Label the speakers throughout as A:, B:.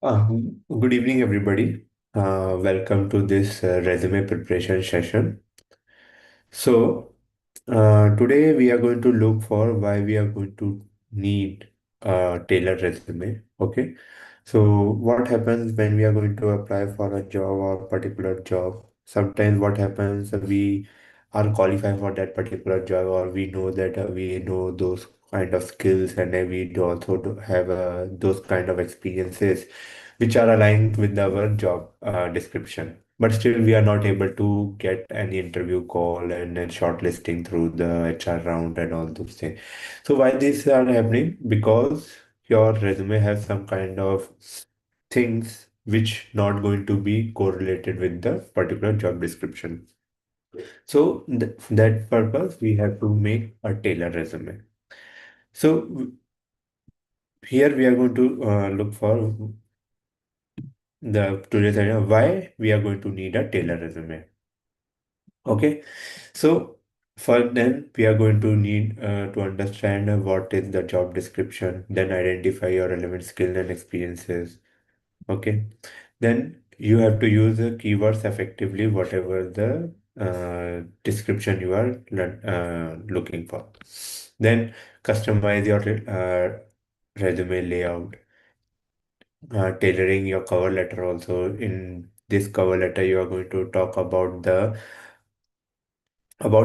A: Good evening, everybody. Welcome to this resume preparation session. So, today we are going to look for why we are going to need a tailored resume. Okay. So, what happens when we are going to apply for a job or particular job? Sometimes what happens, we are qualified for that particular job, or we know that we know those kind of skills, and we do also do have those kind of experiences which are aligned with our job description. But still, we are not able to get any interview call and then shortlisting through the HR round and all those things. So why these are happening? Because your resume has some kind of things which not going to be correlated with the particular job description. So for that purpose, we have to make a tailored resume. So here we are going to look for the today's idea why we are going to need a tailored resume. Okay, so for then we are going to need to understand what is the job description, then identify your relevant skills and experiences. Okay, then you have to use the keywords effectively, whatever the description you are looking for. Then customize your resume layout, tailoring your cover letter also. In this cover letter, you are going to talk about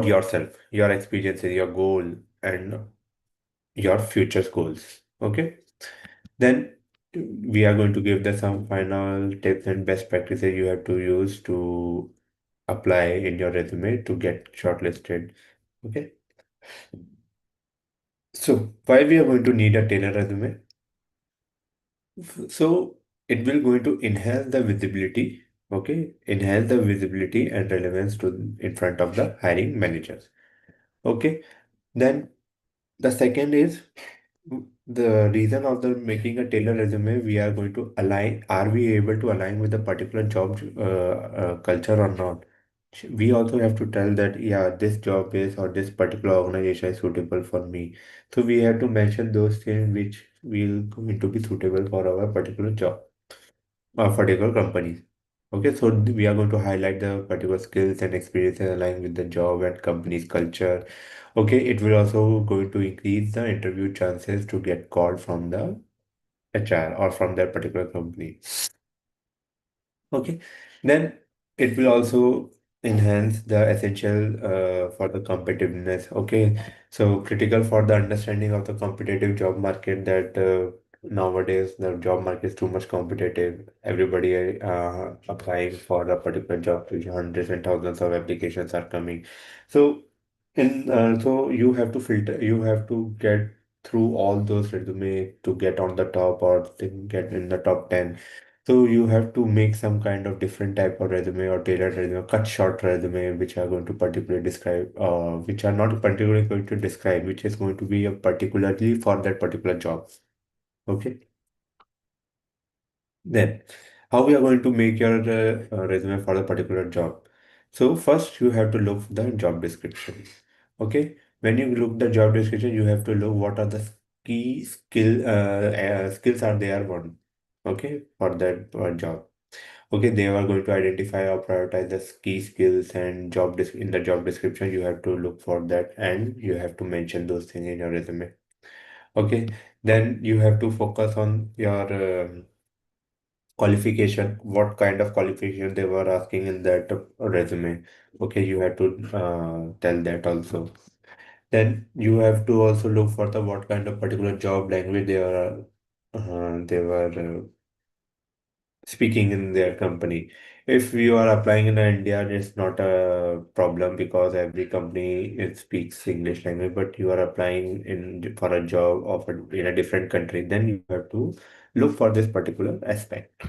A: yourself, your experiences, your goal, and your future goals. Okay. Then we are going to give the some final tips and best practices you have to use to apply in your resume to get shortlisted. Okay. So why we are going to need a tailored resume? So it will going to enhance the visibility. Okay. Enhance the visibility and relevance to in front of the hiring managers. Okay. Then the second is the reason of the making a tailored resume, we are going to align, are we able to align with the particular job culture or not? We also have to tell that, yeah, this job is or this particular organization is suitable for me. So we have to mention those things which will going to be suitable for our particular job or particular companies. Okay, so we are going to highlight the particular skills and experiences aligned with the job and company's culture. Okay, it will also going to increase the interview chances to get called from the HR or from that particular company. Okay, then it will also enhance the essential for the competitiveness. Okay, so critical for the understanding of the competitive job market that nowadays the job market is too much competitive. Everybody applying for a particular job, hundreds and thousands of applications are coming. So so you have to filter, you have to get through all those resume to get on the top or to get in the top 10. So you have to make some kind of different type of resume or tailored resume, cut short resume, which are going to particularly describe, which are not particularly going to describe, which is going to be a particularly for that particular job. Okay. Then, how we are going to make your resume for the particular job? So first, you have to look the job description. Okay, when you look the job description, you have to look what are the skills are there one. Okay, for that job. Okay, they are going to identify or prioritize the key skills and in the job description. You have to look for that and you have to mention those things in your resume. Okay, then you have to focus on your qualification, what kind of qualification they were asking in that resume. Okay, you have to tell that also. Then you have to also look for the what kind of particular job language they were speaking in their company. If you are applying in India, it's not a problem because every company it speaks English language, but you are applying in for a job in a different country, then you have to look for this particular aspect.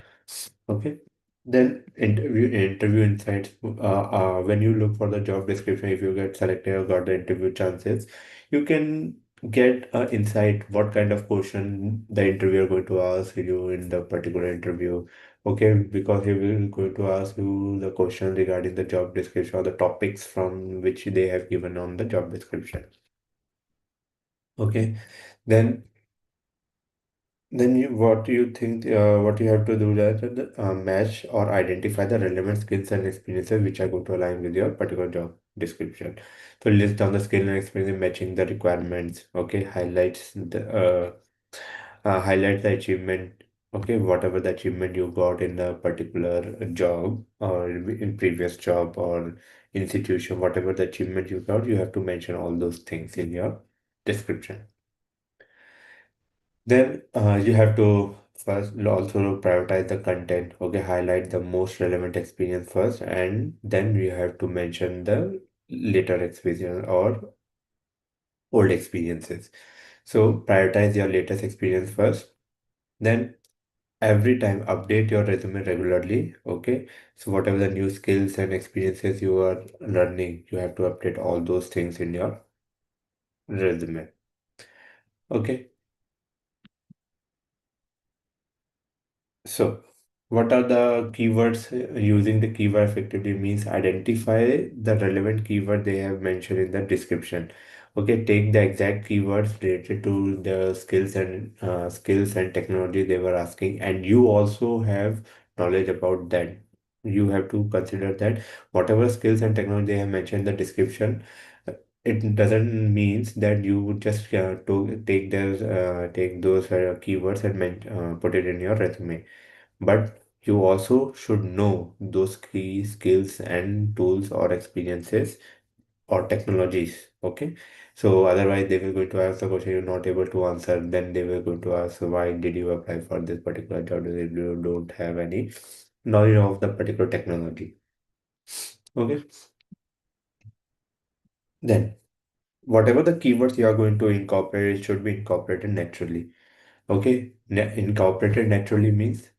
A: Okay. Then interview insights. When you look for the job description, if you get selected or got the interview chances, you can get insight what kind of question the interviewer going to ask you in the particular interview. Okay, because he will going to ask you the question regarding the job description or the topics from which they have given on the job description. Okay, then Then what you think, what you have to do that match or identify the relevant skills and experiences which are going to align with your particular job description. So list down the skill and experience matching the requirements. Okay, highlight the achievement. Okay, whatever the achievement you got in a particular job or in previous job or institution, whatever the achievement you got, you have to mention all those things in your description. Then you have to first also prioritize the content. Okay, highlight the most relevant experience first, and then you have to mention the later experience or old experiences. So prioritize your latest experience first. Then every time update your resume regularly. Okay, so whatever the new skills and experiences you are learning, you have to update all those things in your resume. Okay. So, what are the keywords? Using the keyword effectively means identify the relevant keyword they have mentioned in the description. Okay, take the exact keywords related to the skills and technology they were asking, and you also have knowledge about that. You have to consider that whatever skills and technology they have mentioned in the description, it doesn't means that you would just take those keywords and put it in your resume, but you also should know those key skills and tools or experiences or technologies. Okay. So otherwise they will going to ask the question you're not able to answer. Then they will going to ask why did you apply for this particular job if you don't have any knowledge of the particular technology. Okay. Then whatever the keywords you are going to incorporate, it should be incorporated naturally. Okay. Incorporated naturally means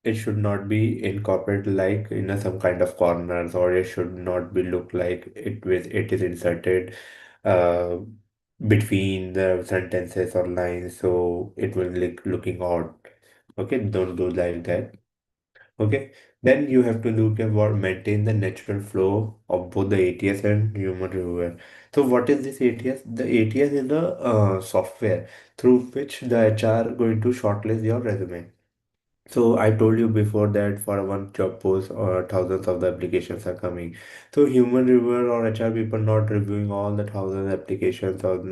A: it should not be incorporated like in some kind of corners, or it should not be look like it is inserted uh, between the sentences or lines, so it will look looking odd. Okay, don't do like that. Okay, then you have to look at what maintain the natural flow of both the ATS and human reviewer. So what is this ATS? The ATS is the software through which the HR going to shortlist your resume. So I told you before that for one job post or thousands of the applications are coming. So human reviewer or HR people not reviewing all the thousands applications of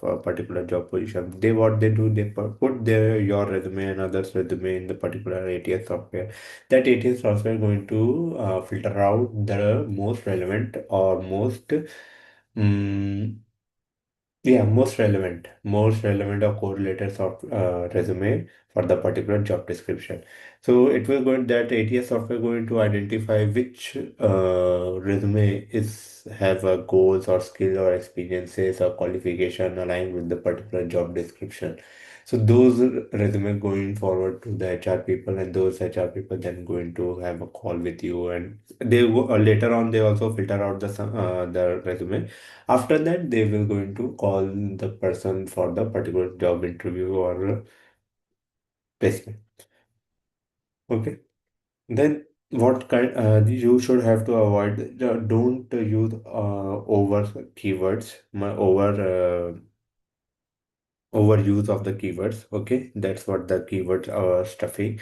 A: a particular job position. They what they do, they put their your resume and others resume in the particular ATS software. That ATS software going to filter out the most relevant or mm most relevant or correlated resume for the particular job description. So it will going that ATS software going to identify which resume is have a goals or skill or experiences or qualification aligned with the particular job description. So those resume going forward to the HR people, and those HR people then going to have a call with you, and later on they also filter out the resume. After that, they will going to call the person for the particular job interview or placement. Okay. Then what kind you should have to avoid? Don't use over keywords, overuse of the keywords. Okay, that's what the keywords are stuffing.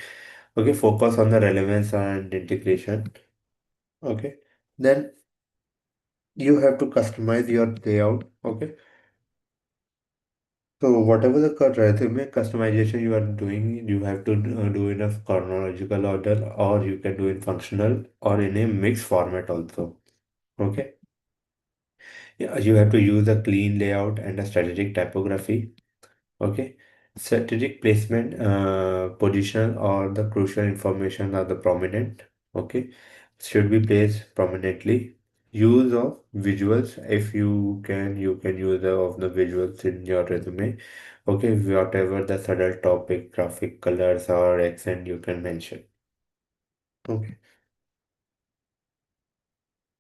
A: Okay, focus on the relevance and integration. Okay, then you have to customize your layout. Okay. So whatever the resume customization you are doing, you have to do in a chronological order, or you can do in functional or in a mixed format also. Okay. Yeah, you have to use a clean layout and a strategic typography. Okay. Strategic placement, position or the crucial information are the prominent. Okay. Should be placed prominently. Use of visuals. If you can use of the visuals in your resume. Okay. Whatever the subtle topic, graphic colors or accent you can mention. Okay.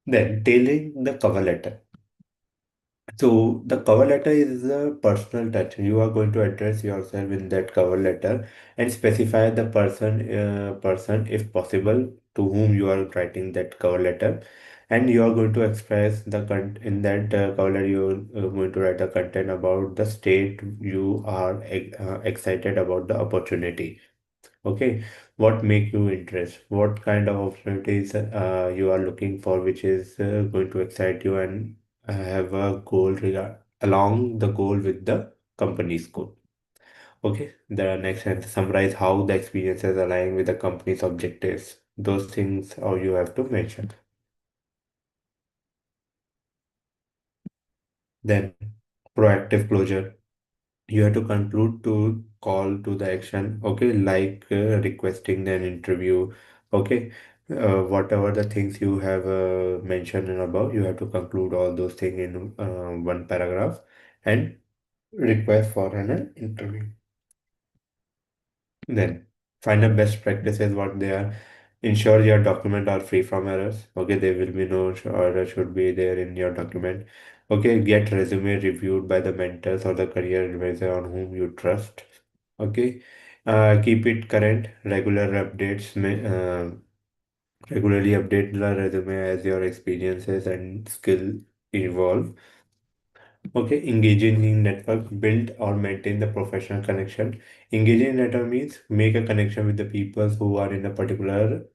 A: Then tailoring the cover letter. So the cover letter is a personal touch. You are going to address yourself in that cover letter and specify the person if possible. to whom you are writing that cover letter, and you are going to express the in that cover letter you're going to write the content about the state you are excited about the opportunity. Okay, what make you interest? What kind of opportunities you are looking for, which is going to excite you and have a goal regard along the goal with the company's goal. Okay, the next and summarize how the experiences align with the company's objectives. Those things how you have to mention. Then proactive closure. You have to conclude to call to the action. Okay, like requesting an interview. Okay, whatever the things you have mentioned and above, you have to conclude all those things in one paragraph and request for an interview. Then find the best practices what they are. Ensure your document are free from errors. Okay, there will be no error should be there in your document. Okay, get resume reviewed by the mentors or the career advisor on whom you trust. Okay, keep it current. Regularly update the resume as your experiences and skill evolve. Okay, engaging in network, build or maintain the professional connection. Engaging in network means make a connection with the people who are in a particular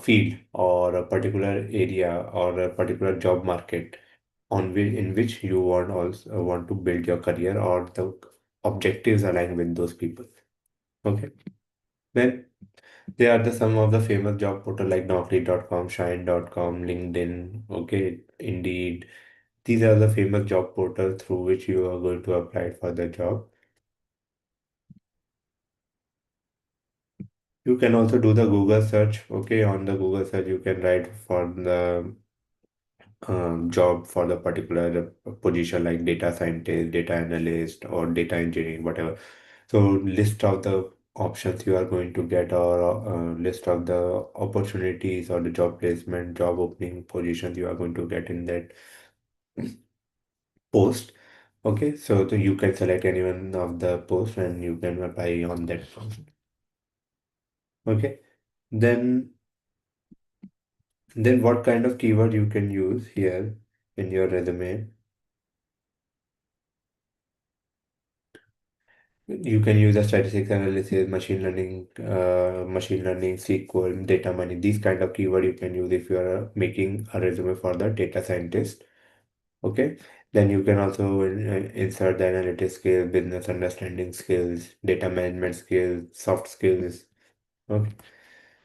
A: field or a particular area or a particular job market in which you want to build your career or the objectives align with those people. Okay, then there are some of the famous job portal like Naukri.com, Shine.com, LinkedIn. Okay, Indeed. These are the famous job portals through which you are going to apply for the job. You can also do the Google search. Okay, on the Google search, you can write for the job for the particular position like data scientist, data analyst, or data engineering, whatever. So, list of the options you are going to get, or list of the opportunities or the job placement, job opening positions you are going to get in that post. Okay, so you can select any one of the posts and you can apply on that post. Okay, then what kind of keyword you can use here in your resume? You can use a statistics analysis, machine learning, SQL, data mining. These kind of keyword you can use if you are making a resume for the data scientist. Okay, then you can also insert the analytics skills, business understanding skills, data management skills, soft skills. Okay.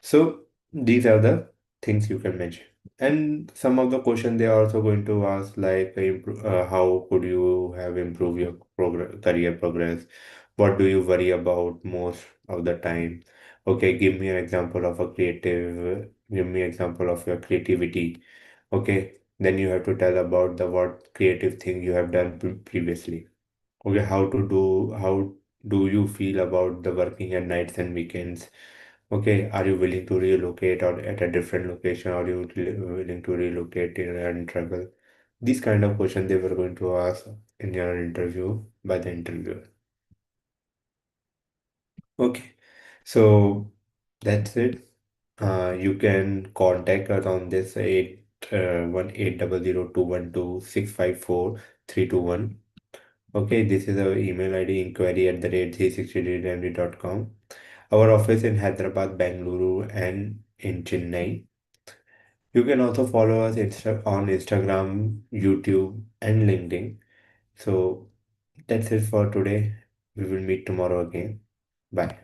A: So these are the things you can mention. And some of the questions they are also going to ask like how could you have improved your career progress? What do you worry about most of the time? Okay, give me an example of a give me example of your creativity. Okay, then you have to tell about the what creative thing you have done previously. Okay, how do you feel about the working at nights and weekends? Okay, are you willing to relocate or at a different location? Are you willing to relocate and travel? These kind of questions they were going to ask in your interview by the interviewer. Okay, so that's it. You can contact us on this 1-800-212-654-321. Okay, this is our email ID inquiry@360DigiTMG.com. Our office in Hyderabad, Bangalore, and in Chennai. You can also follow us on Instagram, YouTube, and LinkedIn. So that's it for today. We will meet tomorrow again. Bye.